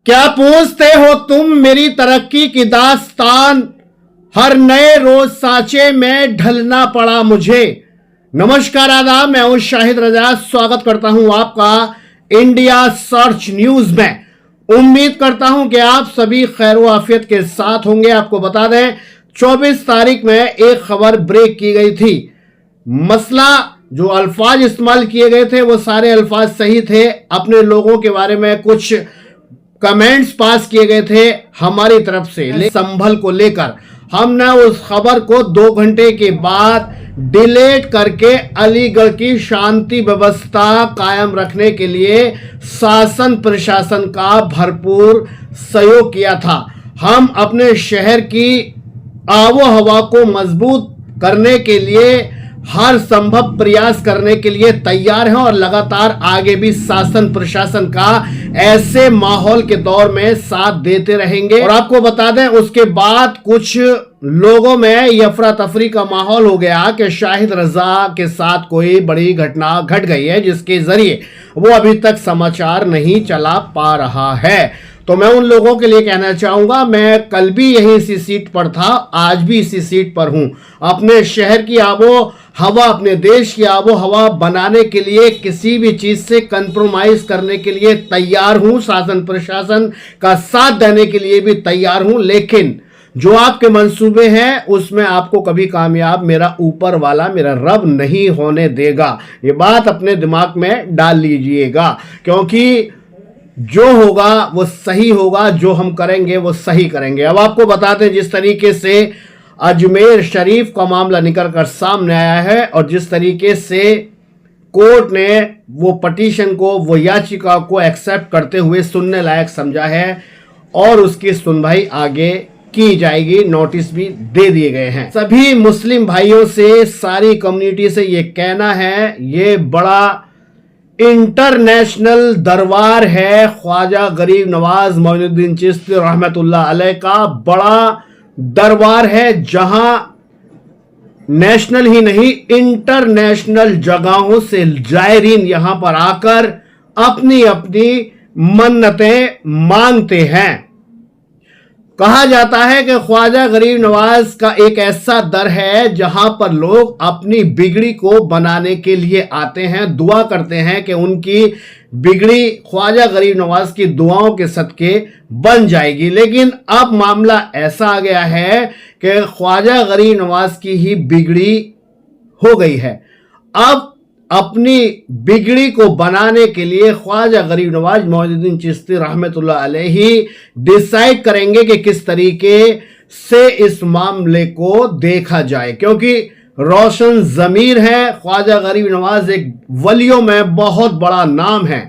क्या पूछते हो तुम मेरी तरक्की की दास्तान, हर नए रोज सांचे में ढलना पड़ा मुझे। नमस्कार आदाब, मैं हूं शाहिद रजा। स्वागत करता हूं आपका इंडिया सर्च न्यूज में। उम्मीद करता हूं कि आप सभी खैर आफियत के साथ होंगे। आपको बता दें 24 तारीख में एक खबर ब्रेक की गई थी। मसला जो अल्फाज इस्तेमाल किए गए थे वो सारे अल्फाज सही थे। अपने लोगों के बारे में कुछ कमेंट्स पास किए गए थे हमारी तरफ से संभल को लेकर। हमने उस खबर को 2 घंटे के बाद डिलीट करके अलीगढ़ की शांति व्यवस्था कायम रखने के लिए शासन प्रशासन का भरपूर सहयोग किया था। हम अपने शहर की आबो हवा को मजबूत करने के लिए हर संभव प्रयास करने के लिए तैयार हैं और लगातार आगे भी शासन प्रशासन का ऐसे माहौल के दौर में साथ देते रहेंगे। और आपको बता दें उसके बाद कुछ लोगों में अफरा तफरी का माहौल हो गया कि शाहिद रजा के साथ कोई बड़ी घटना घट गई है जिसके जरिए वो अभी तक समाचार नहीं चला पा रहा है। तो मैं उन लोगों के लिए कहना चाहूंगा, मैं कल भी यही इसी सीट पर था, आज भी इसी सीट पर हूं। अपने शहर की आबो हवा, अपने देश की आबो हवा बनाने के लिए किसी भी चीज से कंप्रोमाइज करने के लिए तैयार हूं। शासन प्रशासन का साथ देने के लिए भी तैयार हूं। लेकिन जो आपके मंसूबे हैं उसमें आपको कभी कामयाब मेरा ऊपर वाला, मेरा रब नहीं होने देगा। ये बात अपने दिमाग में डाल लीजिएगा, क्योंकि जो होगा वो सही होगा, जो हम करेंगे वो सही करेंगे। अब आपको बता दें जिस तरीके से अजमेर शरीफ का मामला निकल कर सामने आया है और जिस तरीके से कोर्ट ने वो पटिशन को, वो याचिका को एक्सेप्ट करते हुए सुनने लायक समझा है और उसकी सुनवाई आगे की जाएगी। नोटिस भी दे दिए गए हैं। सभी मुस्लिम भाइयों से, सारी कम्युनिटी से ये कहना है, ये बड़ा इंटरनेशनल दरबार है। ख्वाजा गरीब नवाज मोइनुद्दीन चिश्ती रहमतुल्लाह अलैह का बड़ा दरबार है, जहां नेशनल ही नहीं इंटरनेशनल जगहों से जायरीन यहां पर आकर अपनी अपनी मन्नतें मांगते हैं। कहा जाता है कि ख्वाजा गरीब नवाज का एक ऐसा दर है जहां पर लोग अपनी बिगड़ी को बनाने के लिए आते हैं, दुआ करते हैं कि उनकी बिगड़ी ख्वाजा गरीब नवाज की दुआओं के सदके बन जाएगी। लेकिन अब मामला ऐसा आ गया है कि ख्वाजा गरीब नवाज की ही बिगड़ी हो गई है। अब अपनी बिगड़ी को बनाने के लिए ख्वाजा गरीब नवाज मोइनुद्दीन चिश्ती रहमतुल्लाह अलैहि डिसाइड करेंगे कि किस तरीके से इस मामले को देखा जाए, क्योंकि रोशन ज़मीर है। ख्वाजा गरीब नवाज एक वलियों में बहुत बड़ा नाम है।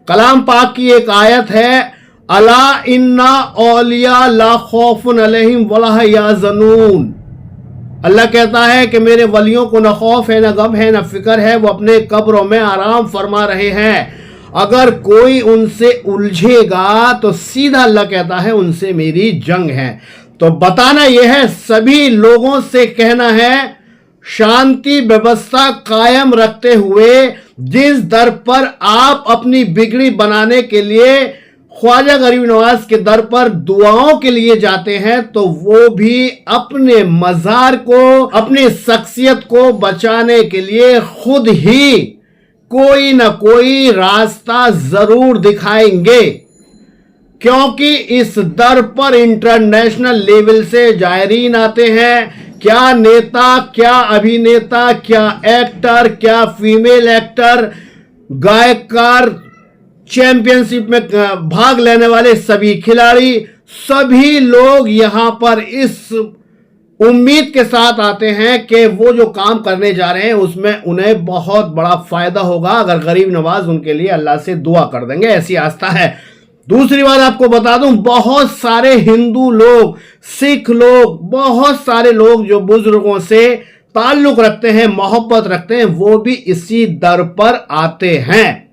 कलाम पाक की एक आयत है, अला इन्ना औलिया ला खौफुन अलैहिम वला यहज़नून। अल्लाह कहता है कि मेरे वलियों को न खौफ है, न गम है, न फिक्र है, वो अपने कब्रों में आराम फरमा रहे हैं। अगर कोई उनसे उलझेगा तो सीधा अल्लाह कहता है उनसे मेरी जंग है। तो बताना यह है, सभी लोगों से कहना है, शांति व्यवस्था कायम रखते हुए जिस दर पर आप अपनी बिगड़ी बनाने के लिए ख्वाजा गरीब नवाज के दर पर दुआओं के लिए जाते हैं, तो वो भी अपने मजार को, अपनी शख्सियत को बचाने के लिए खुद ही कोई ना कोई रास्ता जरूर दिखाएंगे, क्योंकि इस दर पर इंटरनेशनल लेवल से जायरीन आते हैं। क्या नेता, क्या अभिनेता, क्या एक्टर, क्या फीमेल एक्टर, गायकार, चैंपियनशिप में भाग लेने वाले सभी खिलाड़ी, सभी लोग यहां पर इस उम्मीद के साथ आते हैं कि वो जो काम करने जा रहे हैं उसमें उन्हें बहुत बड़ा फायदा होगा अगर गरीब नवाज उनके लिए अल्लाह से दुआ कर देंगे, ऐसी आस्था है। दूसरी बात आपको बता दूं, बहुत सारे हिंदू लोग, सिख लोग, बहुत सारे लोग जो बुजुर्गों से ताल्लुक रखते हैं, मोहब्बत रखते हैं, वो भी इसी दर पर आते हैं।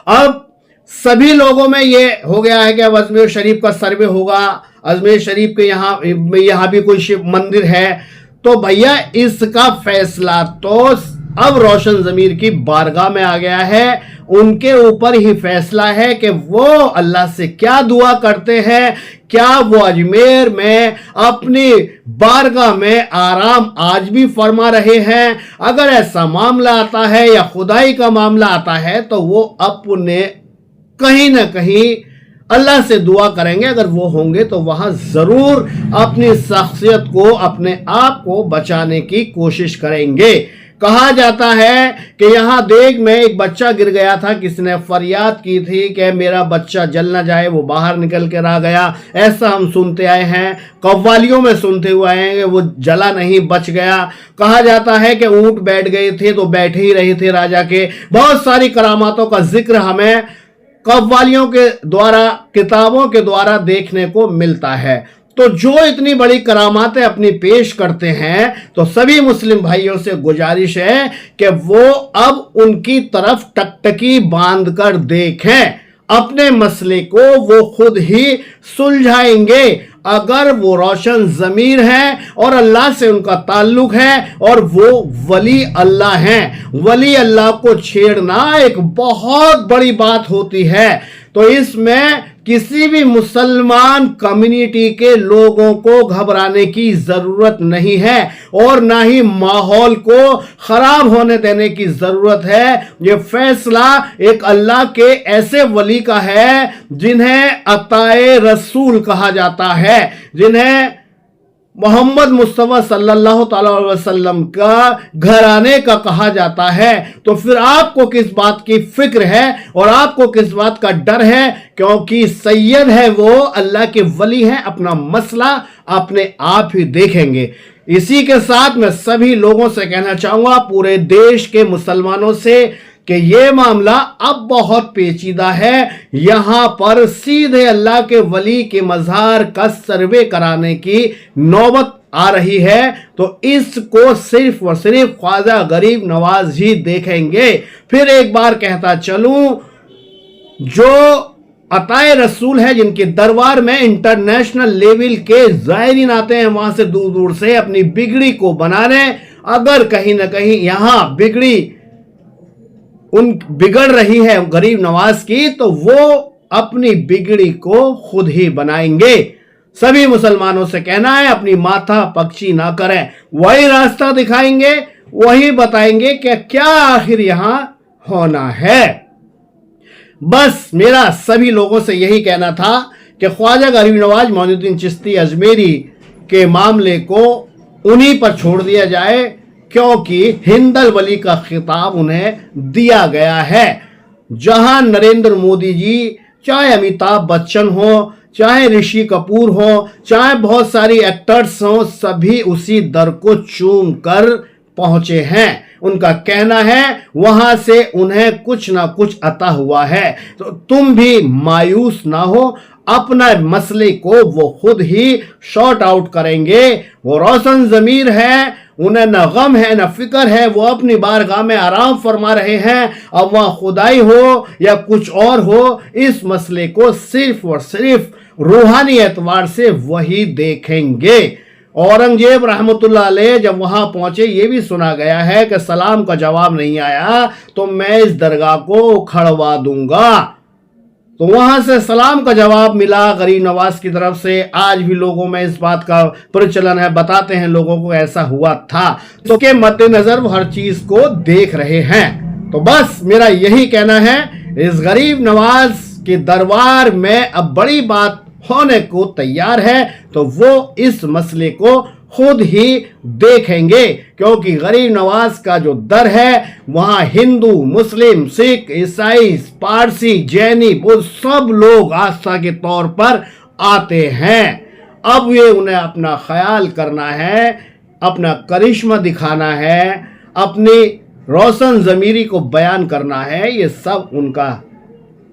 अब सभी लोगों में यह हो गया है कि अब अजमेर शरीफ का सर्वे होगा, अजमेर शरीफ के यहां भी कोई शिव मंदिर है, तो भैया इसका फैसला तो अब रोशन ज़मीर की बारगाह में आ गया है। उनके ऊपर ही फैसला है कि वो अल्लाह से क्या दुआ करते हैं, क्या वो अजमेर में अपनी बारगाह में आराम आज भी फरमा रहे हैं। अगर ऐसा मामला आता है या खुदाई का मामला आता है तो वो अपने कहीं ना कहीं अल्लाह से दुआ करेंगे। अगर वो होंगे तो वहां जरूर अपनी शख्सियत को, अपने आप को बचाने की कोशिश करेंगे। कहा जाता है कि यहां देख में एक बच्चा गिर गया था, किसने फरियाद की थी कि मेरा बच्चा जल ना जाए, वो बाहर निकल कर आ गया। ऐसा हम सुनते आए हैं, कव्वालियों में सुनते हुए आए हैं कि वो जला नहीं, बच गया। कहा जाता है कि ऊंट बैठ गए थे तो बैठे ही रहे थे राजा के। बहुत सारी करामातों का जिक्र हमें कव्वालियों के द्वारा, किताबों के द्वारा देखने को मिलता है। तो जो इतनी बड़ी करामातें अपनी पेश करते हैं तो सभी मुस्लिम भाइयों से गुजारिश है कि वो अब उनकी तरफ टकटकी बांध कर देखें। अपने मसले को वो खुद ही सुलझाएंगे। अगर वो रोशन ज़मीर हैं और अल्लाह से उनका ताल्लुक है और वो वली अल्लाह हैं, वली अल्लाह को छेड़ना एक बहुत बड़ी बात होती है। तो इसमें किसी भी मुसलमान कम्युनिटी के लोगों को घबराने की जरूरत नहीं है और ना ही माहौल को खराब होने देने की जरूरत है। ये फैसला एक अल्लाह के ऐसे वली का है जिन्हें अताए रसूल कहा जाता है, जिन्हें मोहम्मद मुस्तफ़ा सल्लल्लाहु अलैहि वसल्लम का घराने का कहा जाता है। तो फिर आपको किस बात की फिक्र है और आपको किस बात का डर है, क्योंकि सैयद है वो, अल्लाह के वली हैं। अपना मसला अपने आप ही देखेंगे। इसी के साथ मैं सभी लोगों से कहना चाहूंगा, पूरे देश के मुसलमानों से, कि ये मामला अब बहुत पेचीदा है। यहां पर सीधे अल्लाह के वली के मज़ार का सर्वे कराने की नौबत आ रही है। तो इसको सिर्फ और सिर्फ ख्वाजा गरीब नवाज ही देखेंगे। फिर एक बार कहता चलूं, जो अताए रसूल है, जिनके दरबार में इंटरनेशनल लेवल के ज़ायरीन आते हैं वहां से दूर दूर से अपनी बिगड़ी को बनाने, अगर कहीं ना कहीं यहां बिगड़ रही है गरीब नवाज की, तो वो अपनी बिगड़ी को खुद ही बनाएंगे। सभी मुसलमानों से कहना है, अपनी माथा पक्षी ना करें, वही रास्ता दिखाएंगे, वही बताएंगे कि क्या आखिर यहां होना है। बस मेरा सभी लोगों से यही कहना था कि ख्वाजा गरीब नवाज मोइनुद्दीन चिश्ती अजमेरी के मामले को उन्हीं पर छोड़ दिया जाए, क्योंकि हिंदल वली का खिताब उन्हें दिया गया है। जहां नरेंद्र मोदी जी, चाहे अमिताभ बच्चन हो, चाहे ऋषि कपूर हो, चाहे बहुत सारी एक्टर्स हो, सभी उसी दर को चूम कर पहुंचे हैं। उनका कहना है वहां से उन्हें कुछ ना कुछ अता हुआ है। तो तुम भी मायूस ना हो, अपना मसले को वो खुद ही शॉर्ट आउट करेंगे। वो रोशन ज़मीर है, उन्हें न गम है न फिक्र है, वो अपनी बारगाह में आराम फरमा रहे हैं। अब वहां खुदाई हो या कुछ और हो, इस मसले को सिर्फ और सिर्फ रूहानी एतबार से वही देखेंगे। औरंगजेब रहमतुल्लाह अलैह जब वहां पहुंचे, ये भी सुना गया है कि सलाम का जवाब नहीं आया तो मैं इस दरगाह को उखड़वा दूंगा। तो वहां से सलाम का जवाब मिला गरीब नवाज की तरफ से। आज भी लोगों में इस बात का प्रचलन है, बताते हैं लोगों को ऐसा हुआ था। तो के मद्देनजर वो हर चीज को देख रहे हैं। तो बस मेरा यही कहना है, इस गरीब नवाज के दरबार में अब बड़ी बात होने को तैयार है, तो वो इस मसले को खुद ही देखेंगे। क्योंकि गरीब नवाज का जो दर है, वहां हिंदू, मुस्लिम, सिख, ईसाई, पारसी, जैनी, वो सब लोग आस्था के तौर पर आते हैं। अब ये उन्हें अपना ख्याल करना है, अपना करिश्मा दिखाना है, अपनी रोशन ज़मीरी को बयान करना है। ये सब उनका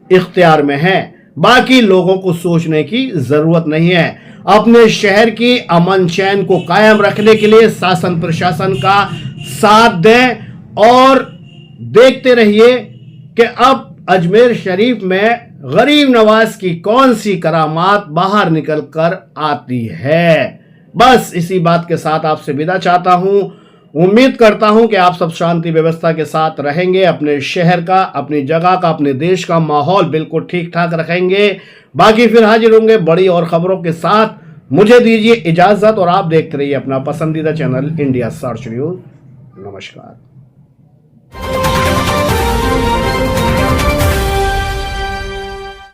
इख्तियार में है, बाकी लोगों को सोचने की जरूरत नहीं है। अपने शहर की अमन चैन को कायम रखने के लिए शासन प्रशासन का साथ दें और देखते रहिए कि अब अजमेर शरीफ में गरीब नवाज की कौन सी करामात बाहर निकल कर आती है। बस इसी बात के साथ आपसे विदा चाहता हूं। उम्मीद करता हूं कि आप सब शांति व्यवस्था के साथ रहेंगे, अपने शहर का, अपनी जगह का, अपने देश का माहौल बिल्कुल ठीक ठाक रखेंगे। बाकी फिर हाजिर होंगे बड़ी और खबरों के साथ। मुझे दीजिए इजाजत और आप देखते रहिए अपना पसंदीदा चैनल इंडिया सर्च न्यूज। नमस्कार।